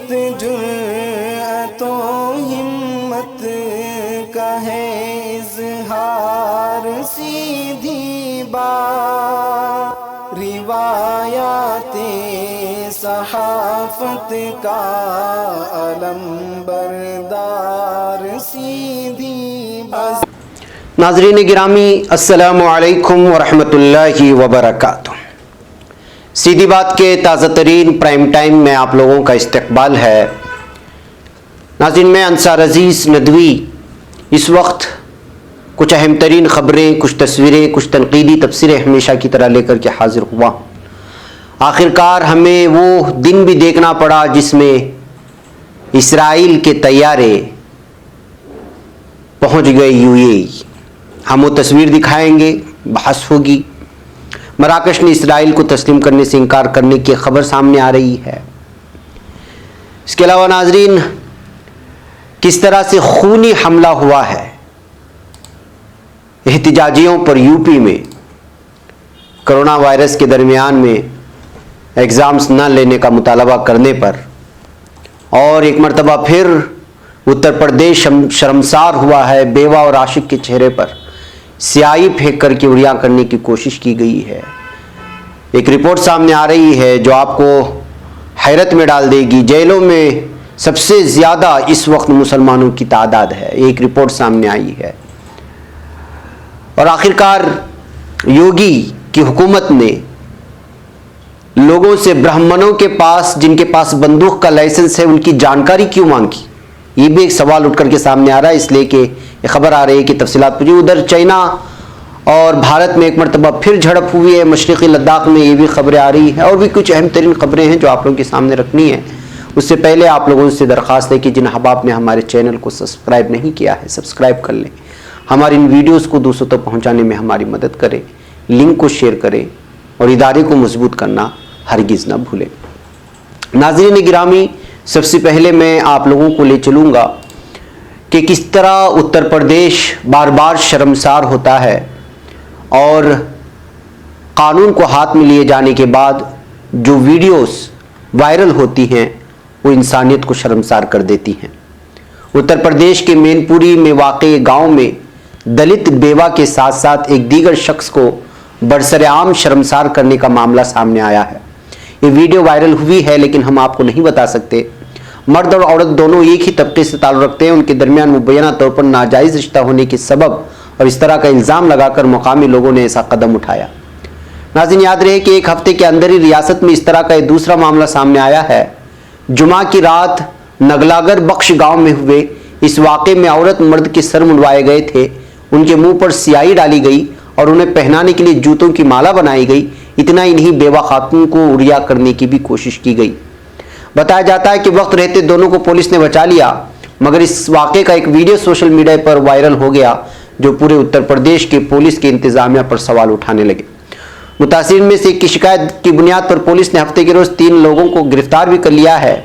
جرأت و ہمت کا ہے اظہار، سیدھی بات روایات صحافت کا علم بردار، سیدھی بات۔ ناظرین گرامی، السلام علیکم ورحمۃ اللہ وبرکاتہ۔ سیدھی بات کے تازہ ترین پرائم ٹائم میں آپ لوگوں کا استقبال ہے۔ ناظرین، میں انصار عزیز ندوی اس وقت کچھ اہم ترین خبریں، کچھ تصویریں، کچھ تنقیدی تبصرے ہمیشہ کی طرح لے کر کے حاضر ہوا۔ آخرکار ہمیں وہ دن بھی دیکھنا پڑا جس میں اسرائیل کے طیارے پہنچ گئے UAE۔ ہم وہ تصویر دکھائیں گے، بحث ہوگی۔ مراکش نے اسرائیل کو تسلیم کرنے سے انکار کرنے کی خبر سامنے آ رہی ہے۔ اس کے علاوہ ناظرین، کس طرح سے خونی حملہ ہوا ہے احتجاجیوں پر UP میں کرونا وائرس کے درمیان میں ایگزامز نہ لینے کا مطالبہ کرنے پر، اور ایک مرتبہ پھر اتر پردیش شرمسار ہوا ہے۔ بیوہ اور عاشق کے چہرے پر سیاہی پھینک کر کے عریاں کرنے کی کوشش کی گئی ہے۔ ایک رپورٹ سامنے آ رہی ہے جو آپ کو حیرت میں ڈال دے گی۔ جیلوں میں سب سے زیادہ اس وقت مسلمانوں کی تعداد ہے، ایک رپورٹ سامنے آئی ہے۔ اور آخرکار یوگی کی حکومت نے لوگوں سے برہمنوں کے پاس، جن کے پاس بندوق کا لائسنس ہے، ان کی جانکاری کیوں مانگی؟ یہ بھی ایک سوال اٹھ کر کے سامنے آ رہا ہے، اس لیے کہ یہ خبر آ رہی ہے کہ تفصیلات پوچھی۔ ادھر چائنا اور بھارت میں ایک مرتبہ پھر جھڑپ ہوئی ہے، مشرقی لداخ میں یہ بھی خبریں آ رہی ہیں، اور بھی کچھ اہم ترین خبریں ہیں جو آپ لوگوں کے سامنے رکھنی ہیں۔ اس سے پہلے آپ لوگوں سے درخواست ہے کہ جن احباب نے ہمارے چینل کو سبسکرائب نہیں کیا ہے، سبسکرائب کر لیں۔ ہماری ان ویڈیوز کو دوسروں تک پہنچانے میں ہماری مدد کریں، لنک کو شیئر کریں، اور ادارے کو مضبوط کرنا ہرگز نہ بھولیں۔ ناظرین گرامی، سب سے پہلے میں آپ لوگوں کو لے چلوں گا کہ کس طرح اتر پردیش بار بار شرمسار ہوتا ہے، اور قانون کو ہاتھ میں لیے جانے کے بعد جو ویڈیوز وائرل ہوتی ہیں وہ انسانیت کو شرمسار کر دیتی ہیں۔ اتر پردیش کے مین پوری میں واقع گاؤں میں دلت بیوہ کے ساتھ ساتھ ایک دیگر شخص کو برسرعام شرمسار کرنے کا معاملہ سامنے آیا ہے۔ یہ ویڈیو وائرل ہوئی ہے، لیکن ہم آپ کو نہیں بتا سکتے۔ مرد اور عورت دونوں ایک ہی طبقے سے تعلق رکھتے ہیں، ان کے درمیان مبینہ طور پر ناجائز رشتہ ہونے کے سبب اور اس طرح کا الزام لگا کر مقامی لوگوں نے ایسا قدم اٹھایا۔ ناظرین، یاد رہے کہ ایک ہفتے کے اندر ہی ریاست میں اس طرح کا ایک دوسرا معاملہ سامنے آیا ہے۔ جمعہ کی رات نگلاگر بخش گاؤں میں ہوئے اس واقعے میں عورت مرد کے سر منڈوائے گئے تھے، ان کے منہ پر سیاہی ڈالی گئی اور انہیں پہنانے کے لیے جوتوں کی مالا بنائی گئی۔ اتنا ہی نہیں، بیوہ خاتون کو عریا کرنے کی بھی کوشش کی گئی۔ بتایا جاتا ہے کہ وقت رہتے دونوں کو پولیس نے بچا لیا، مگر اس واقعے کا ایک ویڈیو سوشل میڈیا پر وائرل ہو گیا جو پورے اتر پردیش کے پولیس کے انتظامیہ پر سوال اٹھانے لگے۔ متاثرین میں سے ایک کی شکایت کی بنیاد پر پولیس نے ہفتے کے روز 3 لوگوں کو گرفتار بھی کر لیا ہے۔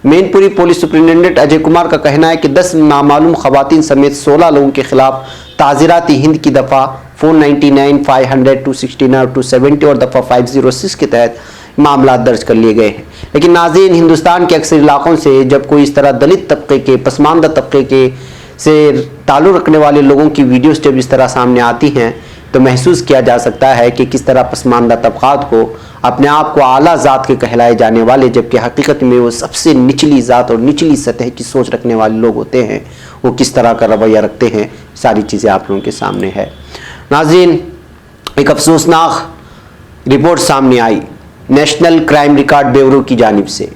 مین پوری پولیس سپرنٹینڈنٹ اجے کمار کا کہنا ہے کہ 10 نامعلوم خواتین سمیت 16 لوگوں کے خلاف تعزیرات ہند کی دفعہ 499, 500, 269 اور 270 اور دفعہ 506 کے تحت معاملات درج کر لیے گئے ہیں۔ لیکن ناظرین، ہندوستان کے اکثر علاقوں سے جب کوئی اس طرح دلت طبقے کے، پسماندہ طبقے کے سے تعلق رکھنے والے لوگوں کی ویڈیوز جب اس طرح سامنے آتی ہیں تو محسوس کیا جا سکتا ہے کہ کس طرح پسماندہ طبقات کو اپنے آپ کو اعلیٰ ذات کے کہلائے جانے والے، جبکہ حقیقت میں وہ سب سے نچلی ذات اور نچلی سطح کی سوچ رکھنے والے لوگ ہوتے ہیں، وہ کس طرح کا رویہ رکھتے ہیں، ساری چیزیں آپ لوگوں کے سامنے ہے۔ ناظرین، ایک افسوسناک رپورٹ سامنے آئی نیشنل کرائم ریکارڈ بیورو کی جانب سے۔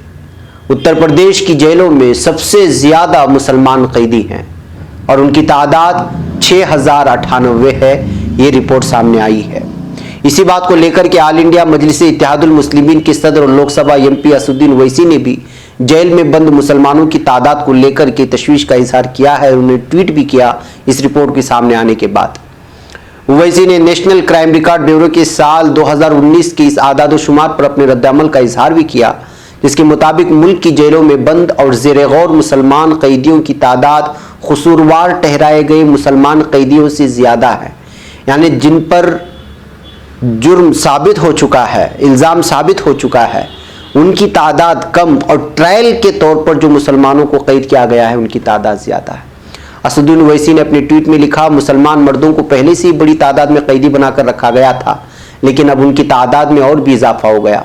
اتر پردیش کی جیلوں میں سب سے زیادہ مسلمان قیدی ہیں اور ان کی تعداد 6098 ہے، یہ رپورٹ سامنے آئی ہے۔ اسی بات کو لے کر کے آل انڈیا مجلس اتحاد المسلمین کے صدر اور لوک سبھا MP اسد الدین اویسی نے بھی جیل میں بند مسلمانوں کی تعداد کو لے کر کے تشویش کا اظہار کیا ہے، انہوں نے ٹویٹ بھی کیا اس رپورٹ کے سامنے آنے کے بعد۔ اویسی نے نیشنل کرائم ریکارڈ بیورو کے سال 2019 کے اس اعداد و شمار پر اپنے رد عمل کا اظہار بھی کیا، جس کے مطابق ملک کی جیلوں میں بند اور زیر غور مسلمان قیدیوں کی تعداد قصوروار ٹھہرائے گئے مسلمان قیدیوں سے زیادہ ہے۔ یعنی جن پر جرم ثابت ہو چکا ہے، الزام ثابت ہو چکا ہے، ان کی تعداد کم اور ٹرائل کے طور پر جو مسلمانوں کو قید کیا گیا ہے ان کی تعداد زیادہ ہے۔ اسدالدین اویسی نے اپنے ٹویٹ میں لکھا، مسلمان مردوں کو پہلے سے ہی بڑی تعداد میں قیدی بنا کر رکھا گیا تھا، لیکن اب ان کی تعداد میں اور بھی اضافہ ہو گیا۔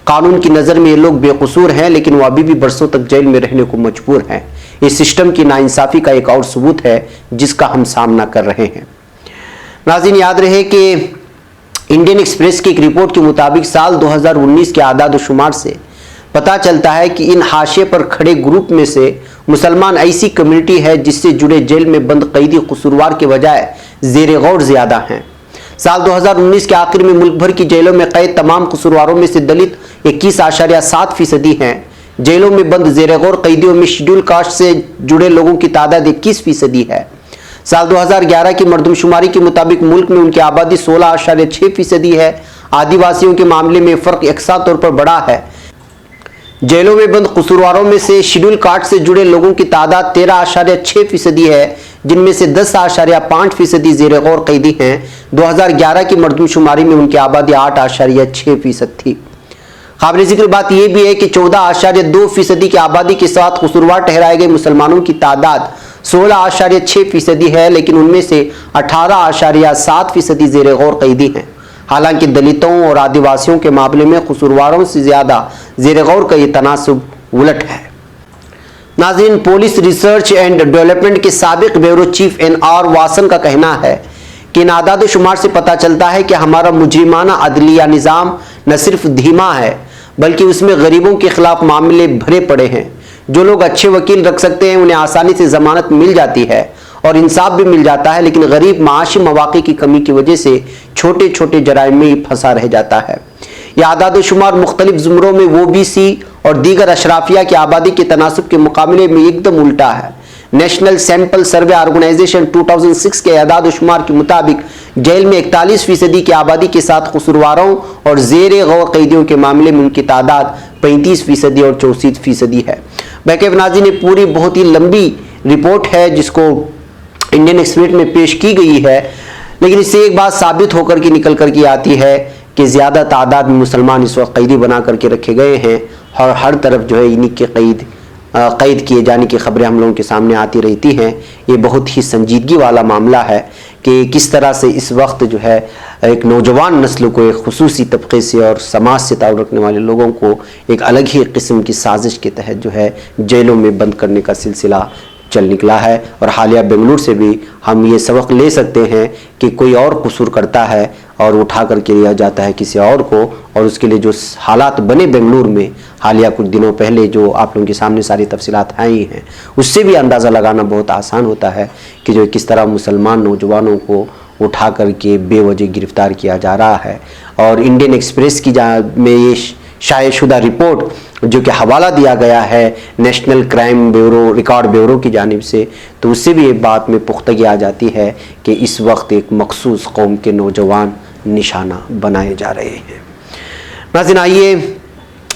قانون کی نظر میں یہ لوگ بے قصور ہیں، لیکن وہ ابھی بھی برسوں تک جیل میں رہنے کو مجبور ہیں۔ اس سسٹم کی ناانصافی کا ایک اور ثبوت ہے جس کا ہم سامنا کر رہے ہیں۔ ناظرین، یاد رہے کہ انڈین ایکسپریس کی ایک رپورٹ کے مطابق سال 2019 کے اعداد و شمار سے پتہ چلتا ہے کہ ان حاشیے پر کھڑے گروپ میں سے مسلمان ایسی کمیونٹی ہے جس سے جڑے جیل میں بند قیدی قصوروار کے بجائے زیر غور زیادہ ہیں۔ سال 2019 کے آخر میں ملک بھر کی جیلوں میں قید تمام قصورواروں میں سے دلت 21.7% ہیں۔ جیلوں میں بند زیر غور قیدیوں میں شیڈول کاسٹ سے جڑے لوگوں کی تعداد 21% ہے۔ سال 2011 کی مردم شماری کے مطابق ملک میں ان کی آبادی 16.6% ہے۔ آدیواسیوں کے معاملے میں فرق یکساں طور پر بڑا ہے۔ جیلوں میں بند قصورواروں میں سے شیڈول کاسٹ سے جڑے لوگوں کی تعداد 13.6% ہے، جن میں سے 10.5% زیر غور قیدی ہیں۔ 2011 کی مردم شماری میں ان کی آبادی 8.6% تھی۔ قابل ذکر بات یہ بھی ہے کہ 14.2% کی آبادی کے ساتھ قصوروار ٹھہرائے گئے مسلمانوں کی تعداد 16.6% ہے، لیکن ان میں سے 18.7% زیر غور قیدی ہیں۔ حالانکہ دلتوں اور آدیواسیوں کے معاملے میں قصورواروں سے زیادہ زیر غور کا یہ تناسب الٹ ہے۔ ناظرین، پولیس ریسرچ اینڈ ڈیولپمنٹ کے سابق بیورو چیف NR واسن کا کہنا ہے کہ ان اعداد و شمار سے پتہ چلتا ہے کہ ہمارا مجرمانہ عدلیہ نظام نہ صرف دھیما ہے بلکہ اس میں غریبوں کے خلاف معاملے بھرے پڑے ہیں۔ جو لوگ اچھے وکیل رکھ سکتے ہیں انہیں آسانی سے ضمانت مل جاتی ہے اور انصاف بھی مل جاتا ہے، لیکن غریب معاشی مواقع کی کمی کی وجہ سے چھوٹے چھوٹے جرائم میں ہی پھنسا رہ جاتا ہے۔ یہ اعداد و شمار مختلف زمروں میں OBC اور دیگر اشرافیہ کی آبادی کے تناسب کے مقابلے میں ایک دم الٹا ہے۔ نیشنل سیمپل سروے آرگنائزیشن 2006 کے اعداد و شمار کے مطابق جیل میں 41% کی آبادی کے ساتھ قصورواروں اور زیر غور قیدیوں کے معاملے میں ان کی تعداد 35% اور 64% ہے۔ بہرکیف ناظرین، یہ پوری بہت ہی لمبی رپورٹ ہے جس کو انڈین ایکسپریس میں پیش کی گئی ہے، لیکن اس سے ایک بات ثابت ہو کر کے نکل کر کے آتی ہے کہ زیادہ تعداد میں مسلمان اس وقت قیدی بنا کر کے رکھے گئے ہیں اور ہر طرف جو ہے انہی کے قید کیے جانے کی خبریں ہم لوگوں کے سامنے آتی رہتی ہیں۔ یہ بہت ہی سنجیدگی والا معاملہ ہے کہ کس طرح سے اس وقت جو ہے ایک نوجوان نسل کو، ایک خصوصی طبقے سے اور سماج سے تعلق رکھنے والے لوگوں کو ایک الگ ہی قسم کی سازش کے تحت جو ہے جیلوں میں بند کرنے کا سلسلہ چل نکلا ہے۔ اور حالیہ بنگلور سے بھی ہم یہ سبق لے سکتے ہیں کہ کوئی اور قصور کرتا ہے اور اٹھا کر کے لیا جاتا ہے کسی اور کو، اور اس کے لیے جو حالات بنے بنگلور میں حالیہ کچھ دنوں پہلے، جو آپ لوگوں کے سامنے ساری تفصیلات آئی ہیں، اس سے بھی اندازہ لگانا بہت آسان ہوتا ہے کہ جو کس طرح مسلمان نوجوانوں کو اٹھا کر کے بے وجہ گرفتار کیا جا رہا ہے۔ اور انڈین ایکسپریس کی میں یہ شائع شدہ رپورٹ جو کہ حوالہ دیا گیا ہے national crime bureau record bureau کی جانب سے، تو اس سے بھی ایک بات میں پختگی آ جاتی ہے کہ اس وقت ایک مخصوص قوم کے نوجوان نشانہ بنائے جا رہے ہیں۔ ناظرین، آئیے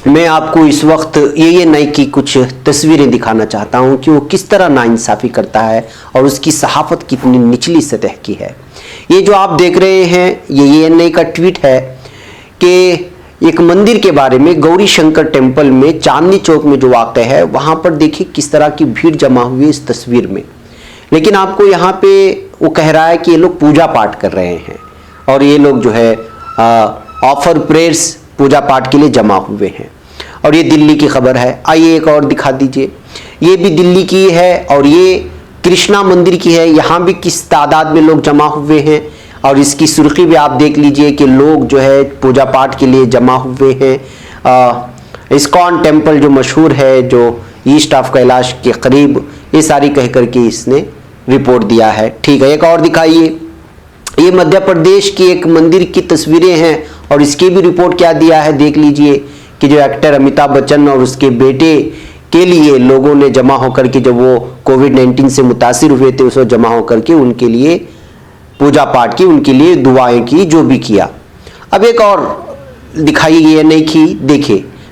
میں آپ کو اس وقت یہ نئی کی کچھ تصویریں دکھانا چاہتا ہوں کہ وہ کس طرح ناانصافی کرتا ہے اور اس کی صحافت کتنی نچلی سطح کی ہے۔ یہ جو آپ دیکھ رہے ہیں یہ نئی کا ٹویٹ ہے کہ ایک مندر کے بارے میں، گوری شنکر ٹیمپل میں چاندنی چوک میں جو واقع ہے، وہاں پر دیکھیں کس طرح کی بھیڑ جمع ہوئی اس تصویر میں۔ لیکن آپ کو یہاں پہ وہ کہہ رہا ہے کہ یہ لوگ پوجا پاٹ کر رہے ہیں اور یہ لوگ جو ہے آفر پریئرز پوجا پاٹ کے لیے جمع ہوئے ہیں، اور یہ دلی کی خبر ہے۔ آئیے ایک اور دکھا دیجئے، یہ بھی دلی کی ہے اور یہ کرشنا مندر کی ہے۔ یہاں بھی کس تعداد میں لوگ جمع ہوئے ہیں، اور اس کی سرخی بھی آپ دیکھ لیجئے کہ لوگ جو ہے پوجا پاٹ کے لیے جمع ہوئے ہیں۔ اسکان ٹیمپل جو مشہور ہے، جو ایسٹ آف کیلاش کے قریب، یہ ساری کہہ کر کے اس نے رپورٹ دیا ہے۔ ٹھیک ہے، ایک اور دکھائیے، یہ مدھیہ پردیش کی ایک مندر کی تصویریں ہیں اور اس کی بھی رپورٹ کیا دیا ہے، دیکھ لیجئے کہ جو ایکٹر امیتابھ بچن اور اس کے بیٹے کے لیے لوگوں نے جمع ہو کر کے، جب وہ کووڈ-19 سے متاثر ہوئے تھے، اس وقت جمع ہو کر کے ان کے لیے پوجا پاٹ کی، ان کے لیے دعائیں کی، جو بھی کیا۔ اب ایک اور دکھائی گئی ہے نہیں کی، دیکھیں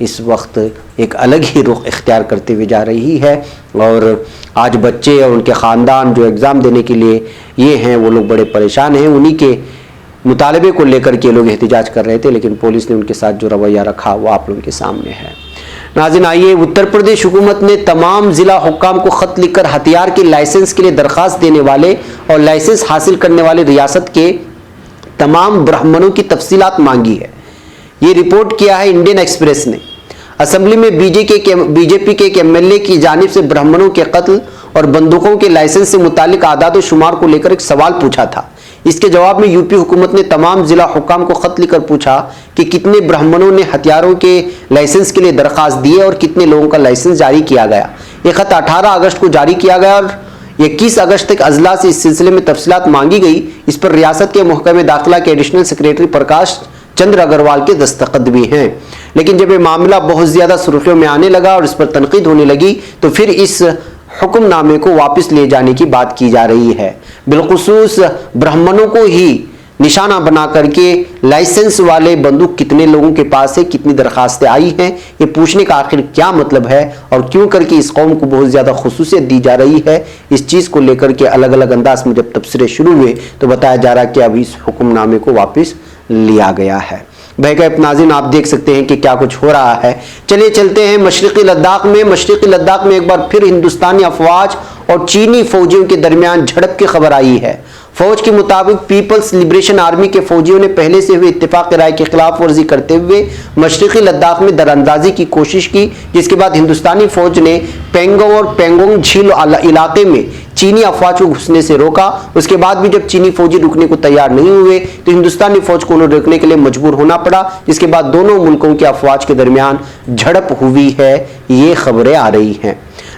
اس وقت ایک الگ ہی رخ اختیار کرتے ہوئے جا رہی ہے، اور آج بچے اور ان کے خاندان جو ایگزام دینے کے لیے یہ ہیں وہ لوگ بڑے پریشان ہیں۔ انہی کے مطالبے کو لے کر کے لوگ احتجاج کر رہے تھے، لیکن پولیس نے ان کے ساتھ جو رویہ رکھا وہ آپ لوگوں کے سامنے ہے۔ ناظرین آئیے، اتر پردیش حکومت نے تمام ضلع حکام کو خط لکھ کر ہتھیار کے لائسنس کے لیے درخواست دینے والے اور لائسنس حاصل کرنے والے ریاست کے تمام برہمنوں کی تفصیلات مانگی ہے۔ یہ رپورٹ کیا ہے انڈین ایکسپریس نے۔ اسمبلی میں بی جے پی کے ایک ایم ایل اے کی جانب سے برہمنوں کے قتل اور بندوقوں کے لائسنس سے متعلق اعداد و شمار کو لے کر ایک سوال پوچھا تھا۔ اس کے جواب میں یو پی حکومت نے تمام ضلع حکام کو خط لکھ کر پوچھا کہ کتنے برہمنوں نے ہتھیاروں کے لائسنس کے لیے درخواست دی ہے اور کتنے لوگوں کا لائسنس جاری کیا گیا۔ یہ خط 18 اگست کو جاری کیا گیا اور 21 اگست تک اضلاع سے اس سلسلے میں تفصیلات مانگی گئی۔ اس پر ریاست کے محکمہ داخلہ کے ایڈیشنل سیکریٹری پرکاش چندر اگروال کے دستخط بھی ہیں، لیکن جب یہ معاملہ بہت زیادہ سرخیوں میں آنے لگا اور اس پر تنقید ہونے لگی تو پھر اس حکم نامے کو واپس لے جانے کی بات کی جا رہی ہے۔ بالخصوص برہمنوں کو ہی نشانہ بنا کر کے لائسنس والے بندوق کتنے لوگوں کے پاس ہے، کتنی درخواستیں آئی ہیں، یہ پوچھنے کا آخر کیا مطلب ہے اور کیوں کر کے اس قوم کو بہت زیادہ خصوصیت دی جا رہی ہے، اس چیز کو لے کر کے الگ الگ انداز میں جب تبصرے شروع ہوئے تو بتایا جا رہا کہ اب اس حکم نامے کو واپس لیا گیا ہے۔ بہرکیف ناظرین آپ دیکھ سکتے ہیں کہ کیا کچھ ہو رہا ہے۔ چلیے چلتے ہیں مشرقی لداخ میں۔ مشرقی لداخ میں ایک بار پھر ہندوستانی افواج اور چینی فوجیوں کے درمیان جھڑپ کی خبر آئی ہے۔ فوج کے مطابق پیپلز لبریشن آرمی کے فوجیوں نے پہلے سے ہوئے اتفاق رائے کی خلاف ورزی کرتے ہوئے مشرقی لداخ میں دراندازی کی کوشش کی، جس کے بعد ہندوستانی فوج نے پینگونگ اور پینگونگ جھیل علاقے میں چینی افواج کو گھسنے سے روکا۔ اس کے بعد بھی جب چینی فوجی رکنے کو تیار نہیں ہوئے تو ہندوستانی فوج کو انہیں روکنے کے لیے مجبور ہونا پڑا، جس کے بعد دونوں ملکوں کے افواج کے درمیان جھڑپ ہوئی ہے، یہ خبریں آ رہی ہیں۔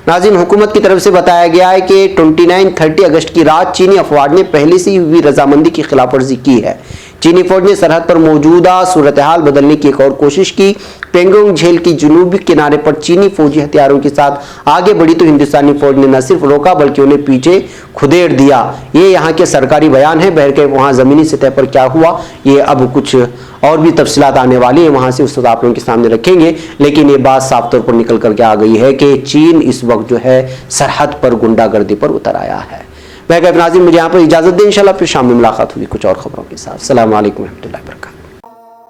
ناظرین حکومت کی طرف سے بتایا گیا ہے کہ 29-30 اگست کی رات چینی افواج نے پہلے سے ہی ہوئی رضامندی کی خلاف ورزی کی ہے۔ چینی فوج نے سرحد پر موجودہ صورتحال بدلنے کی ایک اور کوشش کی۔ پینگونگ جھیل کی جنوبی کنارے پر چینی فوجی ہتھیاروں کے ساتھ آگے بڑھی تو ہندوستانی فوج نے نہ صرف روکا بلکہ انہیں پیچھے کھدیڑ دیا۔ یہ یہاں کے سرکاری بیان ہے، بہرکیف وہاں زمینی سطح پر کیا ہوا یہ اب کچھ اور بھی تفصیلات آنے والی ہیں، وہاں سے اس وقت آپ لوگوں کے سامنے رکھیں گے، لیکن یہ بات صاف طور پر نکل کر کے آ گئی ہے کہ چین اس وقت جو ہے سرحد پر گنڈا گردی پر اتر آیا ہے۔ بہرکیف ناظرین مجھے یہاں پر اجازت دیں، انشاءاللہ پھر شام میں ملاقات ہوگی کچھ اور خبروں کے ساتھ۔ السلام علیکم ورحمۃ اللہ وبرکاتہ۔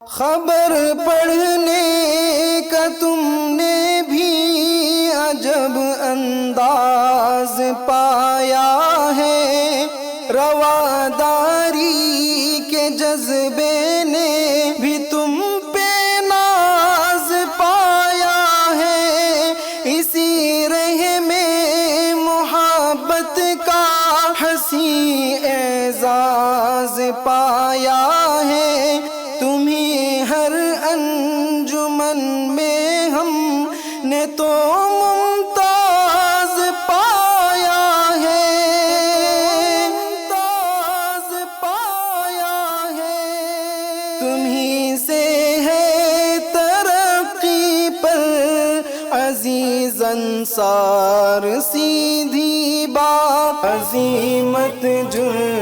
خبر پڑھنے کا تم نے بھی عجب انداز پایا ہے، رواداری کے جذبے نے بھی تم پہ ناز پایا ہے، اسی رہ میں محبت کا حسین اعزاز پایا ہے، تمہیں ہر انجمن میں ہم نے تو ممتاز پایا ہے، ممتاز پایا ہے، تمہیں سے ہے ترقی پر عزیز انصار، سیدھی بات عظیمت جرم